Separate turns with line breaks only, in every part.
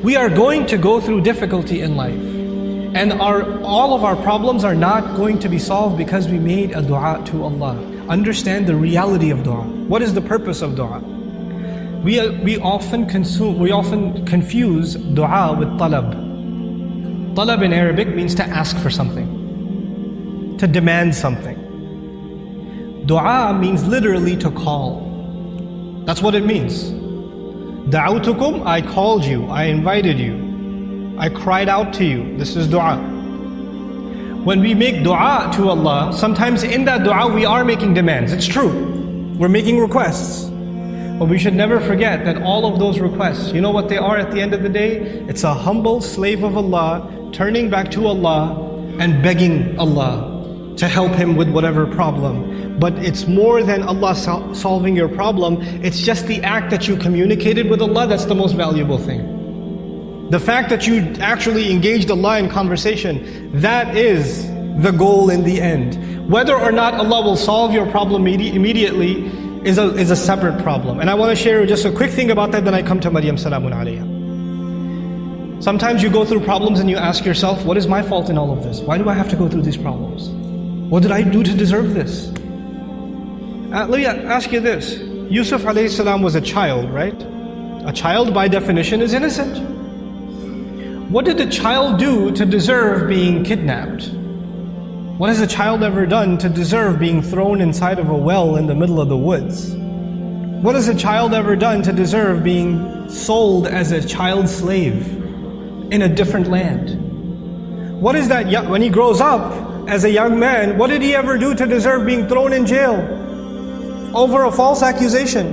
We are going to go through difficulty in life. And all of our problems are not going to be solved because we made a dua to Allah. Understand the reality of dua. What is the purpose of dua? We often confuse dua with talab. Talab in Arabic means to ask for something, to demand something. Dua means literally to call. That's what it means. Da'awtukum, I called you, I invited you, I cried out to you. This is dua. When we make dua to Allah, sometimes in that dua we are making demands. It's true. We're making requests. But we should never forget that all of those requests, you know what they are at the end of the day? It's a humble slave of Allah turning back to Allah and begging Allah to help him with whatever problem. But it's more than Allah solving your problem. It's just the act that you communicated with Allah that's the most valuable thing. The fact that you actually engaged Allah in conversation, that is the goal in the end. Whether or not Allah will solve your problem immediately is a separate problem. And I want to share just a quick thing about that, then I come to Maryam salamun alayha. Sometimes you go through problems and you ask yourself, what is my fault in all of this? Why do I have to go through these problems? What did I do to deserve this? Let me ask you this. Yusuf alayhi salam was a child, right? A child by definition is innocent. What did a child do to deserve being kidnapped? What has a child ever done to deserve being thrown inside of a well in the middle of the woods? What has a child ever done to deserve being sold as a child slave in a different land? What is that, when he grows up as a young man, what did he ever do to deserve being thrown in jail over a false accusation?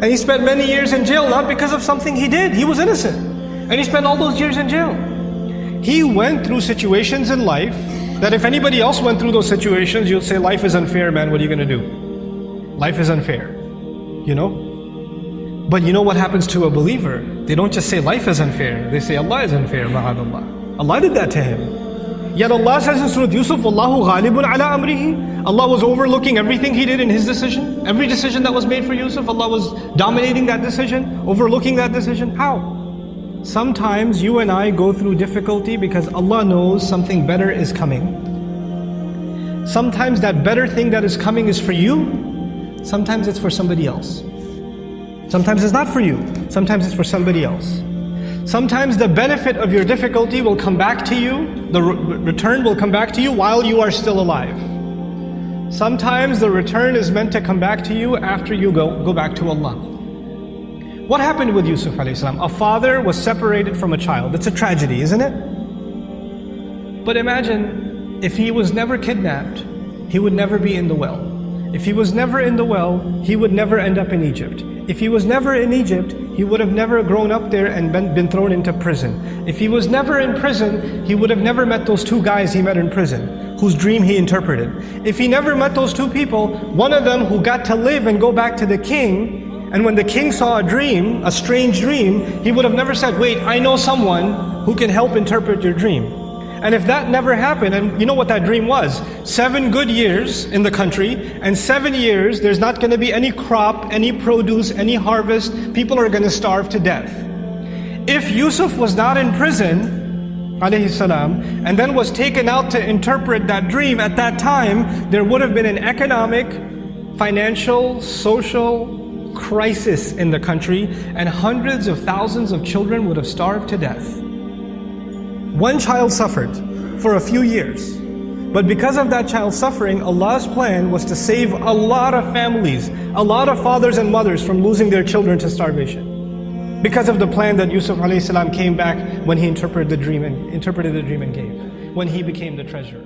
And he spent many years in jail, not because of something he did. He was innocent. And he spent all those years in jail. He went through situations in life that if anybody else went through those situations, you'll say, life is unfair, man, what are you going to do? Life is unfair, you know? But you know what happens to a believer? They don't just say life is unfair, they say Allah is unfair, ma'adallah. Allah did that to him. Yet Allah says in Surah Yusuf, Wallahu ghalibun ala amrihi. Allah was overlooking everything he did in his decision. Every decision that was made for Yusuf, Allah was dominating that decision, overlooking that decision. How? Sometimes you and I go through difficulty because Allah knows something better is coming. Sometimes that better thing that is coming is for you. Sometimes it's for somebody else. Sometimes it's not for you. Sometimes it's for somebody else. Sometimes the benefit of your difficulty will come back to you. The return will come back to you while you are still alive. Sometimes the return is meant to come back to you after you go back to Allah. What happened with Yusuf alayhi salam? A father was separated from a child. It's a tragedy, isn't it? But imagine, if he was never kidnapped, he would never be in the well. If he was never in the well, he would never end up in Egypt. If he was never in Egypt, he would have never grown up there and been thrown into prison. If he was never in prison, he would have never met those two guys he met in prison, whose dream he interpreted. If he never met those two people, one of them who got to live and go back to the king, and when the king saw a dream, a strange dream, he would have never said, wait, I know someone who can help interpret your dream. And if that never happened, and you know what that dream was? 7 good years in the country, and 7 years there's not going to be any crop, any produce, any harvest. People are going to starve to death. If Yusuf was not in prison, alayhi salam, and then was taken out to interpret that dream at that time, there would have been an economic, financial, social crisis in the country, and hundreds of thousands of children would have starved to death. One child suffered for a few years, but because of that child suffering, Allah's plan was to save a lot of families, a lot of fathers and mothers from losing their children to starvation. Because of the plan that Yusuf alayhi salam came back when he interpreted the dream and gave, when he became the treasurer.